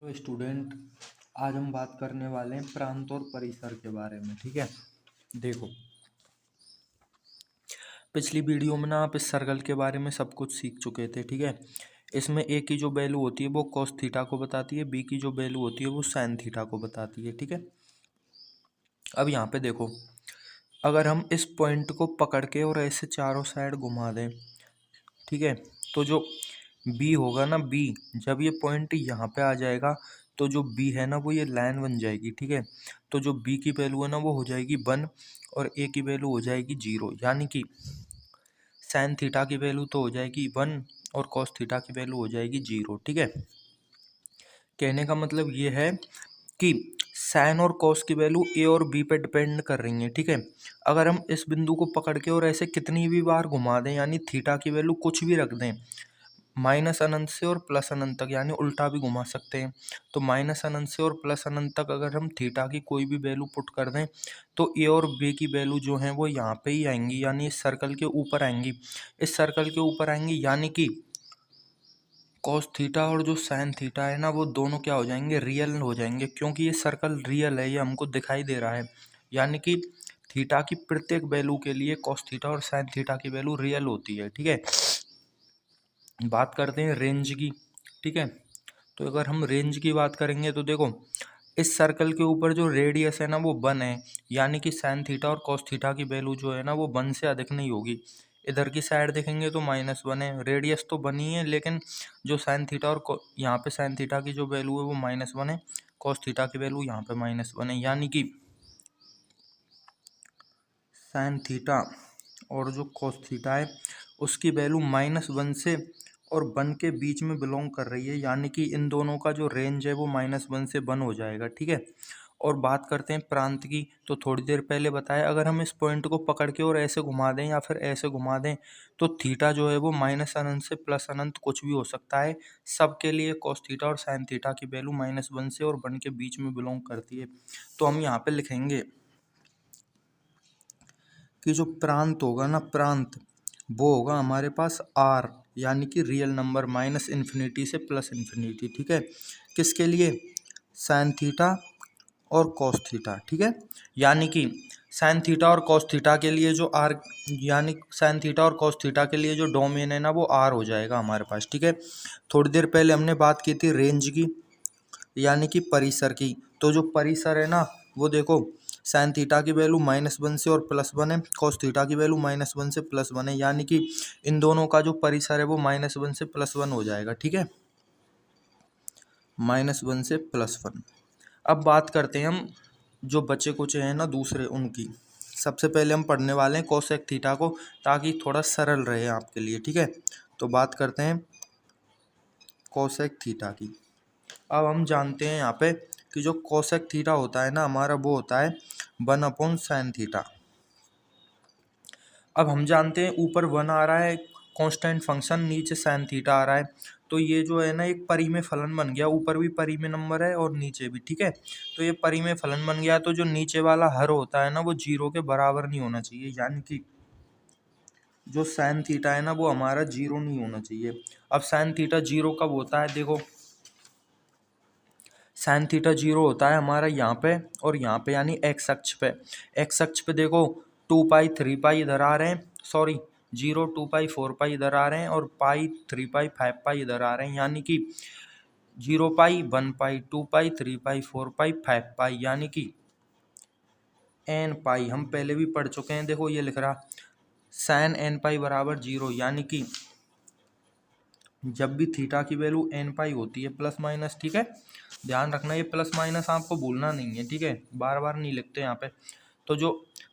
तो स्टूडेंट, आज हम बात करने वाले हैं प्रांत और परिसर के बारे में। ठीक है, देखो पिछली वीडियो में ना आप इस सर्कल के बारे में सब कुछ सीख चुके थे। ठीक है, इसमें ए की जो वैल्यू होती है वो कॉस थीटा को बताती है, बी की जो वैल्यू होती है वो साइन थीटा को बताती है। ठीक है, अब यहाँ पे देखो, अगर हम इस पॉइंट को पकड़ के और ऐसे चारों साइड घुमा दें, ठीक है, तो जो बी होगा ना, बी जब ये पॉइंट यहाँ पे आ जाएगा तो जो बी है ना वो ये लाइन बन जाएगी। ठीक है, तो जो बी की वैल्यू है ना वो हो जाएगी 1 और ए की वैल्यू हो जाएगी 0, यानी कि साइन थीटा की वैल्यू तो हो जाएगी 1 और कॉस थीटा की वैल्यू हो जाएगी 0। ठीक है, कहने का मतलब ये है कि साइन और कॉस की वैल्यू ए और बी पे डिपेंड कर रही है। ठीक है, अगर हम इस बिंदु को पकड़ के और ऐसे कितनी भी बार घुमा दें, यानी थीटा की वैल्यू कुछ भी रख दें, माइनस अनंत से और प्लस अनंत तक, यानी उल्टा भी घुमा सकते हैं, तो माइनस अनंत से और प्लस अनंत तक अगर हम थीटा की कोई भी वैल्यू पुट कर दें तो ए और बी की वैल्यू जो है वो यहाँ पे ही आएंगी, यानी इस सर्कल के ऊपर आएंगी, इस सर्कल के ऊपर आएंगी, यानी कि कॉस थीटा और जो साइन थीटा है ना वो दोनों क्या हो जाएंगे, रियल हो जाएंगे, क्योंकि ये सर्कल रियल है, ये हमको दिखाई दे रहा है, यानी कि थीटा की प्रत्येक वैल्यू के लिए कॉस थीटा और साइन थीटा की वैल्यू रियल होती है। ठीक है, बात करते हैं रेंज की। ठीक है, तो अगर हम रेंज की बात करेंगे तो देखो, इस सर्कल के ऊपर जो रेडियस है ना वो 1 है, यानी कि साइन थीटा और कॉस थीटा की वैल्यू जो है ना वो 1 से अधिक नहीं होगी। इधर की साइड देखेंगे तो -1 है, रेडियस तो 1 ही है, लेकिन जो साइन थीटा और यहाँ पे साइन थीटा की जो वैल्यू है वो -1 है, कॉस थीटा की वैल्यू यहाँ पे -1 है, यानी कि साइन थीटा और जो कॉस थीटा है उसकी वैल्यू -1 से और 1 के बीच में बिलोंग कर रही है, यानी कि इन दोनों का जो रेंज है वो -1 से 1 हो जाएगा। ठीक है, और बात करते हैं प्रांत की, तो थोड़ी देर पहले बताया, अगर हम इस पॉइंट को पकड़ के और ऐसे घुमा दें या फिर ऐसे घुमा दें तो थीटा जो है वो माइनस अनंत से प्लस अनंत कुछ भी हो सकता है, सबके लिए कॉस थीटा और साइन थीटा की वैल्यू -1 से और 1 के बीच में बिलोंग करती है। तो हम यहाँ पे लिखेंगे कि जो प्रांत होगा ना, प्रांत वो होगा हमारे पास आर, यानी कि रियल नंबर -इन्फिनिटी से +इन्फिनिटी। ठीक है, किसके लिए, साइन थीटा और कॉस थीटा। ठीक है, यानी कि साइन थीटा और कॉस थीटा के लिए जो आर, यानी साइन थीटा और कॉस थीटा के लिए जो डोमेन है ना वो आर हो जाएगा हमारे पास। ठीक है, थोड़ी देर पहले हमने बात की थी रेंज की, यानी कि परिसर की, तो जो परिसर है ना वो देखो, साइन थीटा की वैल्यू -1 से और +1 है, कॉस थीटा की वैल्यू -1 से +1 है, यानी कि इन दोनों का जो परिसर है वो -1 से +1 हो जाएगा। ठीक है, -1 से +1। अब बात करते हैं हम जो बचे कुचे हैं ना दूसरे, उनकी। सबसे पहले हम पढ़ने वाले हैं कोसेक थीटा को, ताकि थोड़ा सरल रहे आपके लिए। ठीक है, तो बात करते हैं कोसेक थीटा की। अब हम जानते हैं यहाँ पे कि जो कोसेक थीटा होता है ना हमारा, वो होता है 1/sin थीटा। अब हम जानते हैं ऊपर 1 आ रहा है कांस्टेंट फंक्शन, नीचे sin थीटा आ रहा है, तो ये जो है ना एक परिमेय फलन बन गया, ऊपर भी परिमेय नंबर है और नीचे भी। ठीक है, तो ये परिमेय फलन बन गया, तो जो नीचे वाला हर होता है ना वो 0 के बराबर नहीं होना चाहिए, यानी कि जो sin थीटा है ना वो हमारा 0 नहीं होना चाहिए। अब sin थीटा 0 कब होता है, देखो साइन थीटा 0 होता है हमारा यहाँ पे और यहाँ पे, यानी एक्स अक्ष पे। एक्स अक्ष पे देखो 2π 3π इधर आ रहे हैं, सॉरी 0 2π 4π इधर आ रहे हैं और पाई 3π 5π इधर आ रहे हैं, यानी कि 0π 1π 2π 3π 4π 5π, यानी कि n π हम पहले भी पढ़ चुके हैं। देखो ये लिख रहा साइन n π बराबर 0, यानी कि जब भी थीटा की वैल्यू n π होती है प्लस माइनस। ठीक है, ध्यान रखना ये प्लस माइनस आपको भूलना नहीं है। ठीक है, बार बार नहीं लिखते यहाँ पे। तो जो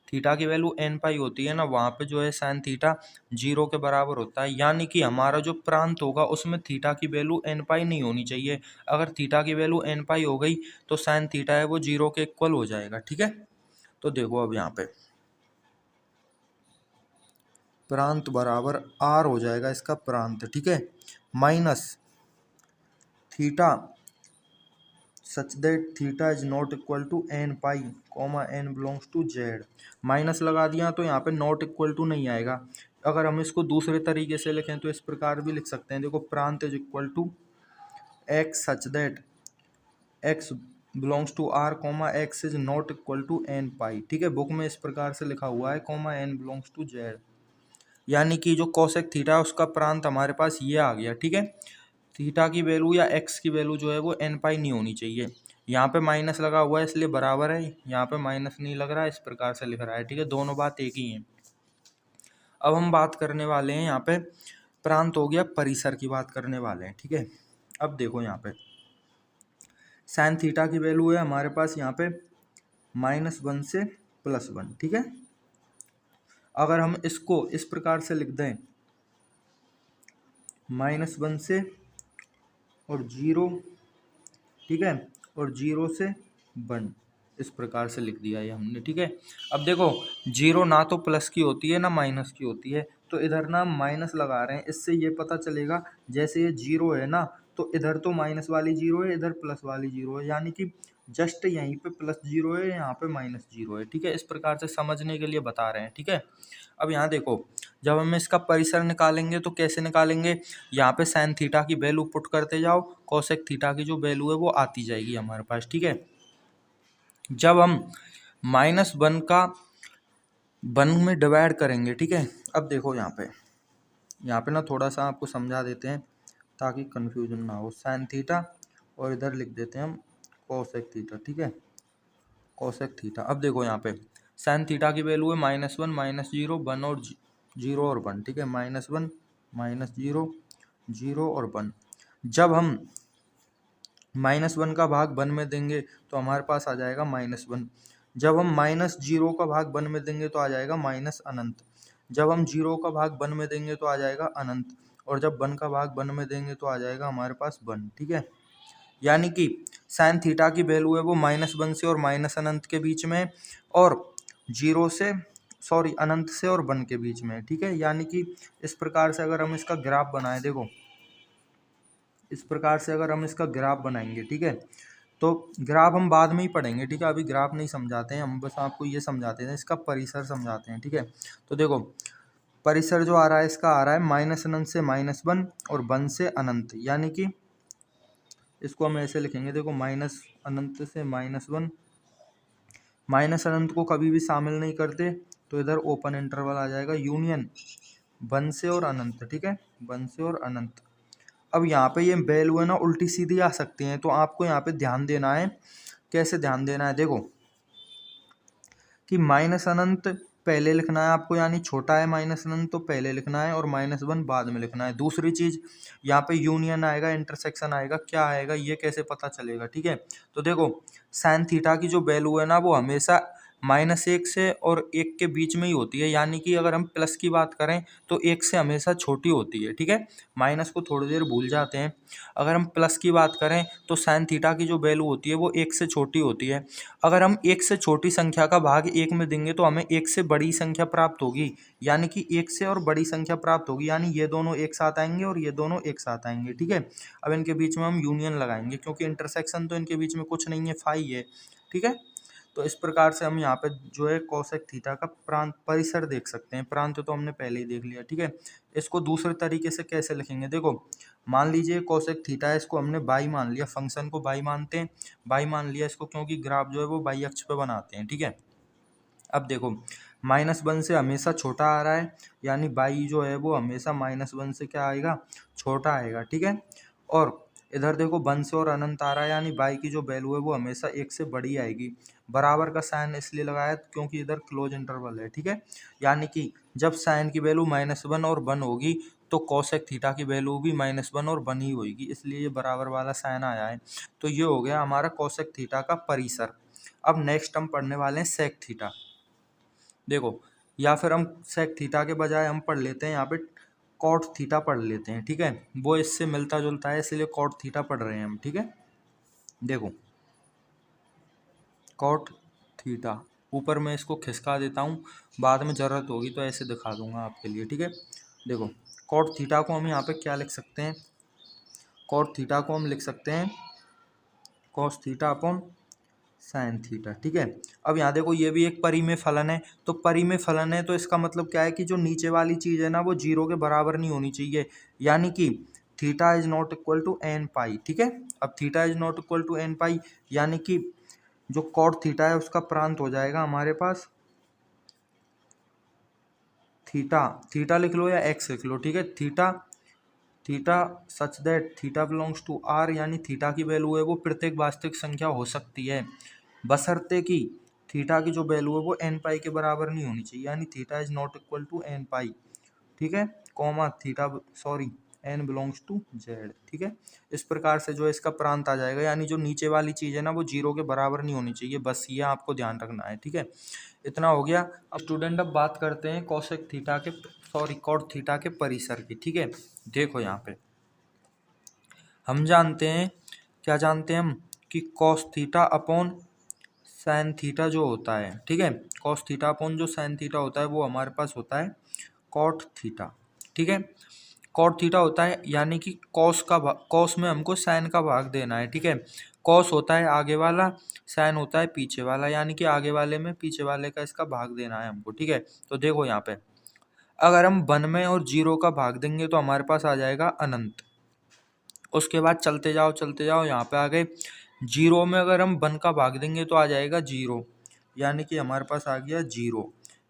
थीटा की वैल्यू n π होती है ना वहाँ पे जो है साइन थीटा 0 के बराबर होता है, यानी कि हमारा जो प्रांत होगा उसमें थीटा की वैल्यू n π नहीं होनी चाहिए। अगर थीटा की वैल्यू n π हो गई तो साइन थीटा है वो 0 के इक्वल हो जाएगा। ठीक है, तो देखो अब यहाँ पे प्रांत बराबर r हो जाएगा इसका प्रांत। ठीक है, minus theta such that theta is not equal to n π, n belongs to z। Minus लगा दिया तो यहाँ पे नॉट इक्वल टू नहीं आएगा। अगर हम इसको दूसरे तरीके से लिखें तो इस प्रकार भी लिख सकते हैं, देखो प्रांत is equal to x such that x belongs to R comma x is not equal to n pi, ठीक है। बुक में इस प्रकार से लिखा हुआ है comma N belongs to Z, यानी कि जो कोसेक थीटा है उसका प्रांत हमारे पास ये आ गया, ठीक है। थीटा की वैल्यू या एक्स की वैल्यू जो है वो एन पाई नहीं होनी चाहिए। यहाँ पे माइनस लगा हुआ है इसलिए बराबर है, यहाँ पे माइनस नहीं लग रहा है, इस प्रकार से लिख रहा है, ठीक है। दोनों बात एक ही है। अब हम बात करने वाले हैं यहाँ पे, प्रांत हो गया, परिसर की बात करने वाले हैं, ठीक है। अब देखो यहाँ पे साइन थीटा की वैल्यू है हमारे पास यहाँ पे -1 से +1, ठीक है। अगर हम इसको इस प्रकार से लिख दें -1 से और 0, ठीक है, और 0 से 1, इस प्रकार से लिख दिया ये हमने, ठीक है। अब देखो 0 ना तो प्लस की होती है ना माइनस की होती है, तो इधर ना माइनस लगा रहे हैं, इससे ये पता चलेगा जैसे ये 0 है ना तो इधर तो माइनस वाली 0 है, इधर प्लस वाली 0 है, यानी कि जस्ट यहीं पे +0 है, यहाँ पे -0 है, ठीक है। इस प्रकार से समझने के लिए बता रहे हैं, ठीक है। अब यहाँ देखो जब हम इसका परिसर निकालेंगे तो कैसे निकालेंगे, यहाँ पे साइन थीटा की वैल्यू पुट करते जाओ, कोसेक थीटा की जो वैल्यू है वो आती जाएगी हमारे पास, ठीक है। जब हम -1 का 1 में डिवाइड करेंगे, ठीक है। अब देखो यहाँ पे ना थोड़ा सा आपको समझा देते हैं ताकि कन्फ्यूजन ना हो। साइन थीटा और इधर लिख देते हैं हम कोसेक थीटा, ठीक है, कोसेक थीटा। अब देखो यहाँ पे साइन थीटा की वैल्यू है -1 -0 1 और 0 और 1, ठीक है। -1 -0 0 और 1। जब हम -1 का भाग 1 में देंगे तो हमारे पास आ जाएगा -1। जब हम -0 का भाग 1 में देंगे तो आ जाएगा माइनस अनंत। जब हम 0 का भाग 1 में देंगे तो आ जाएगा अनंत, और जब 1 का भाग 1 में देंगे तो आ जाएगा हमारे पास 1, ठीक है। यानी कि साइन थीटा की वैल्यू है वो -1 से और माइनस अनंत के बीच में, और 0 से अनंत से और 1 के बीच में, ठीक है। यानी कि इस प्रकार से अगर हम इसका ग्राफ बनाएं, देखो इस प्रकार से अगर हम इसका ग्राफ बनाएंगे, ठीक है, तो ग्राफ हम बाद में ही पढ़ेंगे, ठीक है। अभी ग्राफ नहीं समझाते हैं हम, बस आपको ये समझाते हैं, इसका परिसर समझाते हैं, ठीक है। तो देखो परिसर जो आ रहा है इसका आ रहा है माइनस अनंत से -1 और 1 से अनंत, यानी कि इसको हम ऐसे लिखेंगे, देखो माइनस अनंत से -1, माइनस अनंत को कभी भी शामिल नहीं करते तो इधर ओपन इंटरवल आ जाएगा, यूनियन 1 से और अनंत, ठीक है, 1 से और अनंत। अब यहाँ पे ये वैल्यू है ना उल्टी सीधी आ सकती हैं, तो आपको यहाँ पे ध्यान देना है। कैसे ध्यान देना है, देखो कि माइनस अनंत पहले लिखना है आपको, यानी छोटा है माइनस अनंत तो पहले लिखना है, और -1 बाद में लिखना है। दूसरी चीज़ यहाँ पे यूनियन आएगा, इंटरसेक्शन आएगा, क्या आएगा ये कैसे पता चलेगा, ठीक है। तो देखो साइन थीटा की जो वैल्यू है ना वो हमेशा -1 से और 1 के बीच में ही होती है, यानी कि अगर हम प्लस की बात करें तो 1 से हमेशा छोटी होती है, ठीक है। माइनस को थोड़ी देर भूल जाते हैं। अगर हम प्लस की बात करें तो साइन थीटा की जो वैल्यू होती है वो 1 से छोटी होती है। अगर हम 1 से छोटी संख्या का भाग 1 में देंगे तो हमें 1 से बड़ी संख्या प्राप्त होगी, यानी कि 1 से और बड़ी संख्या प्राप्त होगी, यानी ये दोनों एक साथ आएंगे और ये दोनों एक साथ आएंगे, ठीक है। अब इनके बीच में हम यूनियन लगाएंगे, क्योंकि इंटरसेक्शन तो इनके बीच में कुछ नहीं है, फाई है, ठीक है। तो इस प्रकार से हम यहाँ पे जो है कोसेक थीटा का प्रांत परिसर देख सकते हैं। प्रांत तो हमने पहले ही देख लिया, ठीक है। इसको दूसरे तरीके से कैसे लिखेंगे, देखो मान लीजिए कोसेक थीटा है, इसको हमने बाई मान लिया, फंक्शन को बाई मानते हैं, बाई मान लिया इसको क्योंकि ग्राफ जो है वो बाई अक्ष पे बनाते हैं, ठीक है। अब देखो -1 से हमेशा छोटा आ रहा है, यानी बाई जो है वो हमेशा -1 से क्या आएगा, छोटा आएगा, ठीक है। और इधर देखो 1 से और अनंत आ रहा है, यानी बाई की जो वैल्यू है वो हमेशा 1 से बड़ी आएगी। बराबर का साइन इसलिए लगाया क्योंकि इधर क्लोज इंटरवल है, ठीक है। यानी कि जब साइन की वैल्यू -1 और 1 होगी तो कोसेक थीटा की वैल्यू भी -1 और 1 ही होगी, इसलिए ये बराबर वाला साइन आया है। तो ये हो गया हमारा कोसेक थीटा का परिसर। अब नेक्स्ट हम पढ़ने वाले हैं सेक थीटा। देखो या फिर हम सेक थीटा के बजाय हम पढ़ लेते हैं यहाँ पे कॉट थीटा पढ़ लेते हैं, ठीक है। वो इससे मिलता जुलता है इसलिए कॉट थीटा पढ़ रहे हैं हम, ठीक है। देखो कॉट थीटा, ऊपर मैं इसको खिसका देता हूँ, बाद में ज़रूरत होगी तो ऐसे दिखा दूंगा आपके लिए, ठीक है। देखो कॉट थीटा को हम यहाँ पे क्या लिख सकते हैं, कॉट थीटा को हम लिख सकते हैं cos theta upon sine theta, ठीक है। अब यहाँ देखो ये भी एक परिमेय फलन है, तो परिमेय फलन है तो इसका मतलब क्या है कि जो नीचे वाली चीज़ है ना वो 0 के बराबर नहीं होनी चाहिए, यानी कि theta is not equal to n pi, ठीक है। अब theta is not equal to n pi यानी कि जो कॉट थीटा है उसका प्रांत हो जाएगा हमारे पास थीटा, थीटा लिख लो या एक्स लिख लो, ठीक है। Theta theta such that theta belongs to R, यानी थीटा की वैल्यू है वो प्रत्येक वास्तविक संख्या हो सकती है बशर्ते कि थीटा की जो वैल्यू है वो एन पाई के बराबर नहीं होनी चाहिए, यानी theta is not equal to n pi, ठीक है, comma theta sorry n belongs to Z, ठीक है। इस प्रकार से जो है इसका प्रांत आ जाएगा, यानी जो नीचे वाली चीज है ना वो जीरो के बराबर नहीं होनी चाहिए, बस ये आपको ध्यान रखना है, ठीक है। इतना हो गया। अब स्टूडेंट अब बात करते हैं कोसेक थीटा के सॉरी कॉट थीटा के परिसर की, ठीक है। देखो यहाँ पे हम जानते हैं, क्या जानते हैं हम, कि cos theta upon sine theta जो होता है, ठीक है, कॉस थीटा अपॉन जो साइन थीटा होता है वो हमारे पास होता है कॉट थीटा, ठीक है। कॉट थीटा होता है यानी कि कॉस में हमको साइन का भाग देना है, ठीक है। कॉस होता है आगे वाला, साइन होता है पीछे वाला, यानी कि आगे वाले में पीछे वाले का इसका भाग देना है हमको, ठीक है। तो देखो यहाँ पे अगर हम 1 में और 0 का भाग देंगे तो हमारे पास आ जाएगा अनंत। उसके बाद चलते जाओ यहाँ पे आ गए 0 में अगर हम 1 का भाग देंगे तो आ जाएगा 0, यानी कि हमारे पास आ गया 0,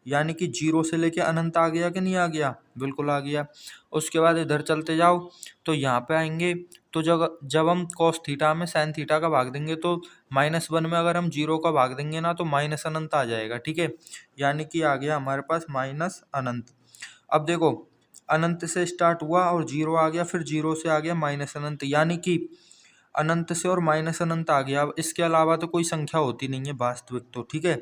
यानी कि 0 से लेके अनंत आ गया कि नहीं आ गया, बिल्कुल आ गया। उसके बाद इधर चलते जाओ तो यहाँ पे आएंगे, तो जब जब हम कॉस थीटा में साइन थीटा का भाग देंगे तो -1 में अगर हम 0 का भाग देंगे ना तो माइनस अनंत आ जाएगा, ठीक है, यानी कि आ गया हमारे पास माइनस अनंत। अब देखो अनंत से स्टार्ट हुआ और 0 आ गया, फिर 0 से आ गया माइनस अनंत, यानी कि अनंत से और माइनस अनंत आ गया। अब इसके अलावा तो कोई संख्या होती नहीं है वास्तविक, तो ठीक है।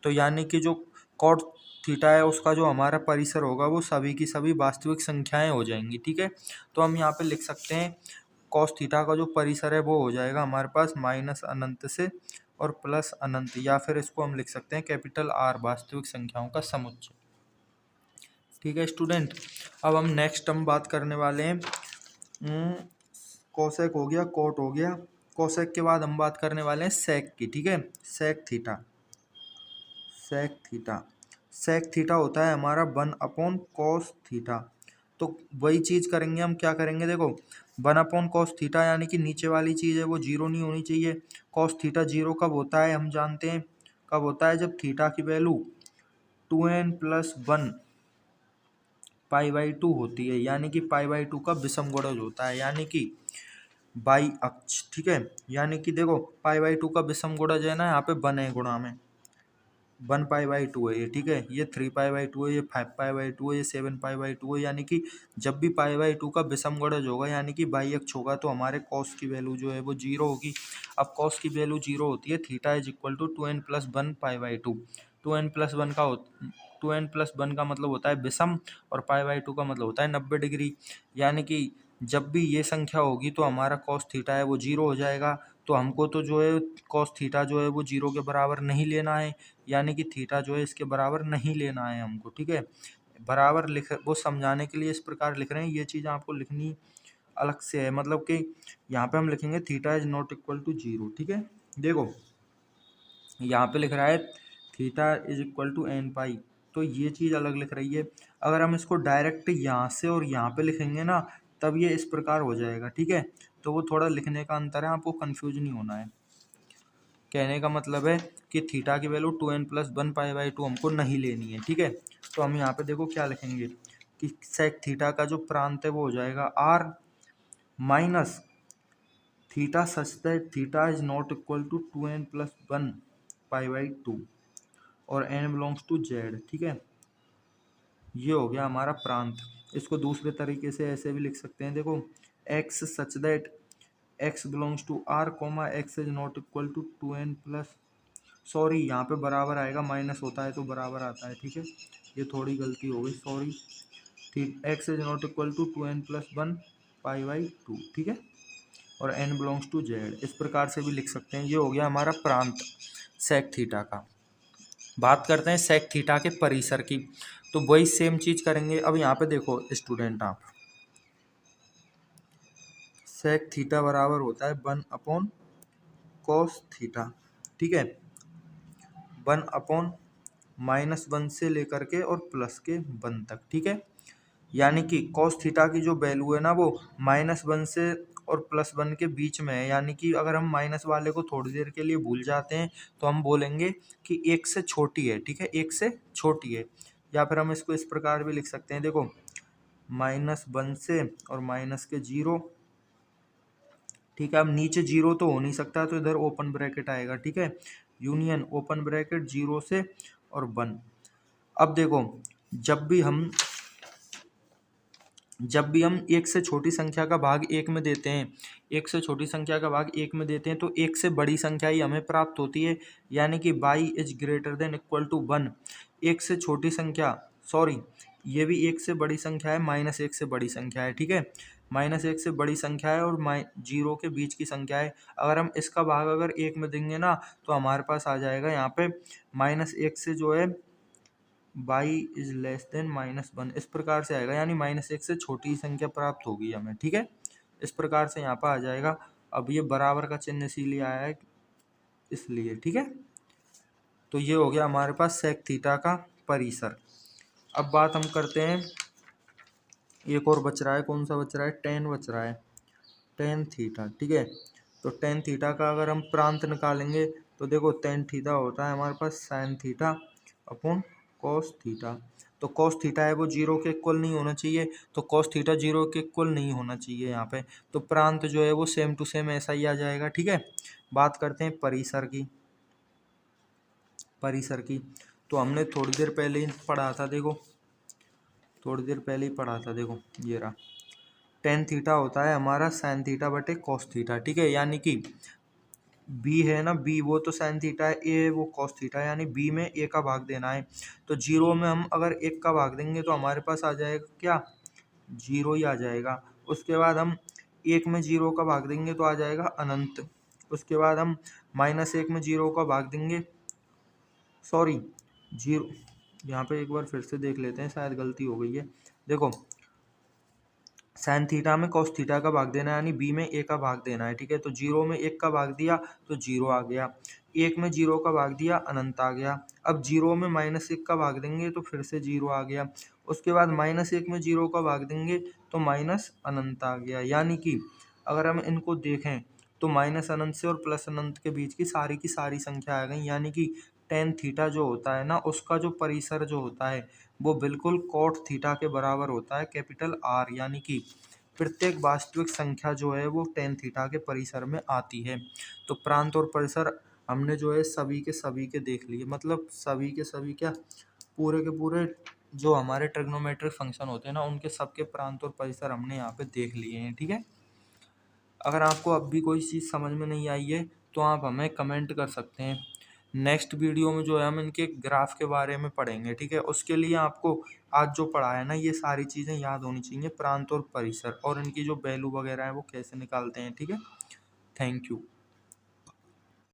तो यानी कि जो कॉट थीटा है उसका जो हमारा परिसर होगा वो सभी की सभी वास्तविक संख्याएं हो जाएंगी, ठीक है। तो हम यहाँ पे लिख सकते हैं कॉस थीटा का जो परिसर है वो हो जाएगा हमारे पास माइनस अनंत से और प्लस अनंत, या फिर इसको हम लिख सकते हैं कैपिटल आर, वास्तविक संख्याओं का समुच्चय, ठीक है स्टूडेंट। अब हम नेक्स्ट हम बात करने वाले हैं कोसेक हो गया, कोट हो गया, कोसेक के बाद हम बात करने वाले हैं सेक की, ठीक है। Sec theta, sec theta, sec theta होता है हमारा 1 अपॉन कॉस थीटा। तो वही चीज करेंगे हम, क्या करेंगे देखो 1 अपॉन कॉस थीटा, यानी कि नीचे वाली चीज है वो 0 नहीं होनी चाहिए। कॉस थीटा 0 कब होता है हम जानते हैं, कब होता है जब थीटा की वैल्यू 2n+1 π/2 होती है, यानी कि π/2 का विषम गुणज होता है, यानी कि बाई अक्ष, ठीक है। यानी कि देखो π/2 का विषम गुणज है ना, यहाँ पे 1 है गुणा में 1 π/2 है ये, ठीक है, ये 3 π/2 है, ये 5 π/2 है, ये 7 π/2 है, यानी कि जब भी π/2 का विषम गुणज होगा यानी कि बाई अक्ष होगा तो हमारे कॉस की वैल्यू जो है वो 0 होगी। अब कॉस की वैल्यू 0 होती है, theta is equal to 2n+1 π/2, 2n+1 का 2n+1 का मतलब होता है विषम और π/2 का मतलब होता है 90 डिग्री, यानी कि जब भी ये संख्या होगी तो हमारा कॉस थीटा है वो 0 हो जाएगा। तो हमको तो जो है कॉस थीटा जो है वो 0 के बराबर नहीं लेना है, यानी कि थीटा जो है इसके बराबर नहीं लेना है हमको, ठीक है। बराबर लिख वो समझाने के लिए इस प्रकार लिख रहे हैं, ये चीज़ आपको लिखनी अलग से है, मतलब कि यहाँ पे हम लिखेंगे theta is not equal to 0, ठीक है। देखो यहाँ पे लिख रहा है theta is equal to n pi, तो ये चीज़ अलग लिख रही है। अगर हम इसको डायरेक्ट यहाँ से और यहाँ पे लिखेंगे ना तब ये इस प्रकार हो जाएगा, ठीक है। तो वो थोड़ा लिखने का अंतर है, आपको कंफ्यूज नहीं होना है। कहने का मतलब है कि थीटा की वैल्यू 2n+1 π/2 हमको नहीं लेनी है, ठीक है। तो हम यहाँ पे देखो क्या लिखेंगे कि सेक थीटा का जो प्रांत है वो हो जाएगा R minus theta such that theta is not equal to 2n+1 π/2 और n बिलोंग्स टू जेड, ठीक है। ये हो गया हमारा प्रांत। इसको दूसरे तरीके से ऐसे भी लिख सकते हैं, देखो x such that x belongs to r comma x is not equal to 2n plus sorry यहाँ पे बराबर आएगा, माइनस होता है तो बराबर आता है, ठीक है। ये थोड़ी गलती हो गई, सॉरी, ठीक, x is not equal to 2n+1 π/2, ठीक है, और n बिलोंग्स टू z, इस प्रकार से भी लिख सकते हैं। ये हो गया हमारा प्रांत सेक थीटा का। बात करते हैं सेक थीटा के परिसर की, तो वही सेम चीज करेंगे। अब यहाँ पे देखो स्टूडेंट, आप सेक थीटा बराबर होता है 1 अपॉन कॉस थीटा, ठीक है, 1 अपॉन -1 से लेकर के और +1 तक, ठीक है। यानी कि कॉस थीटा की जो वैल्यू है ना वो -1 से और +1 के बीच में है। यानी कि अगर हम माइनस वाले को थोड़ी देर के लिए भूल जाते हैं तो हम बोलेंगे कि 1 से छोटी है, ठीक है, 1 से छोटी है। या फिर हम इसको इस प्रकार भी लिख सकते हैं, देखो -1 से और माइनस के 0, ठीक है। अब नीचे 0 तो हो नहीं सकता तो इधर ओपन ब्रैकेट आएगा, ठीक है, यूनियन ओपन ब्रैकेट 0 से और 1। अब देखो जब भी हम एक से छोटी संख्या का भाग एक में देते हैं, एक से छोटी संख्या का भाग एक में देते हैं तो एक से बड़ी संख्या ही हमें प्राप्त होती है। यानी कि y is greater than equal to 1। एक से छोटी संख्या, सॉरी ये भी एक से बड़ी संख्या है, -1 से बड़ी संख्या है, ठीक है, -1 से बड़ी संख्या है और 0 के बीच की संख्या है। अगर हम इसका भाग अगर एक में देंगे ना तो हमारे पास आ जाएगा यहाँ पे -1 से जो है y इज लेस देन -1, इस प्रकार से आएगा। यानी -1 से छोटी संख्या प्राप्त होगी हमें, ठीक है, इस प्रकार से यहाँ पर आ जाएगा। अब ये बराबर का चिन्ह इसीलिए आया है इसलिए, ठीक है। तो ये हो गया हमारे पास सेक थीटा का परिसर। अब बात हम करते हैं, एक और बच रहा है, कौन सा बच रहा है, टेन बच रहा है, टेन थीटा, ठीक है। तो टेन थीटा का अगर हम प्रांत निकालेंगे तो देखो टेन थीटा होता है हमारे पास sine theta upon cos theta. तो कॉस थीटा है वो 0 के इक्वल नहीं होना चाहिए, तो कॉस थीटा 0 के इक्वल नहीं होना चाहिए यहाँ पे। तो प्रांत जो है वो सेम टू सेम ऐसा ही आ जाएगा, ठीक है। बात करते हैं परिसर की, परिसर की तो हमने थोड़ी देर पहले ही पढ़ा था, देखो थोड़ी देर पहले ही पढ़ा था, देखो ये रहा, टेन थीटा होता है हमारा साइन थीटा बटे कॉस थीटा, ठीक है। यानी कि बी है ना, बी वो तो साइन थीटा है, ए वो कॉस थीटा है, यानी बी में ए का भाग देना है। तो 0 में हम अगर 1 का भाग देंगे तो हमारे पास आ जाएगा क्या, 0 ही आ जाएगा। उसके बाद हम 1 में 0 का भाग देंगे तो आ जाएगा अनंत। उसके बाद हम -1 में 0 का भाग देंगे, सॉरी 0, यहाँ पे एक बार फिर से देख लेते हैं, शायद गलती हो गई है। देखो साइन थीटा में कॉस थीटा का भाग देना है, यानी बी में ए का भाग देना है, ठीक है। तो 0 में 1 का भाग दिया तो 0 आ गया, 1 में 0 का भाग दिया अनंत आ गया। अब 0 में -1 का भाग देंगे तो फिर से 0 आ गया। उसके बाद -1 में 0 का भाग देंगे तो माइनस अनंत आ गया। यानी कि अगर हम इनको देखें तो माइनस अनंत से और प्लस अनंत के बीच की सारी संख्या आ गई। यानी कि टेन थीटा जो होता है ना उसका जो परिसर जो होता है वो बिल्कुल कॉट थीटा के बराबर होता है, कैपिटल आर। यानी कि प्रत्येक वास्तविक संख्या जो है वो टेन थीटा के परिसर में आती है। तो प्रांत और परिसर हमने जो है सभी के देख लिए, मतलब सभी के सभी क्या, पूरे के पूरे जो हमारे ट्रिग्नोमेट्रिक फंक्शन होते हैं ना उनके सबके प्रांत और परिसर हमने यहाँ पे देख लिए हैं, ठीक है। अगर आपको अब भी कोई चीज़ समझ में नहीं आई है तो आप हमें कमेंट कर सकते हैं। नेक्स्ट वीडियो में जो है हम इनके ग्राफ के बारे में पढ़ेंगे, ठीक है। उसके लिए आपको आज जो पढ़ा है ना ये सारी चीज़ें याद होनी चाहिए, प्रांत और परिसर और इनकी जो वैल्यू वगैरह है वो कैसे निकालते हैं, ठीक है। Thank you.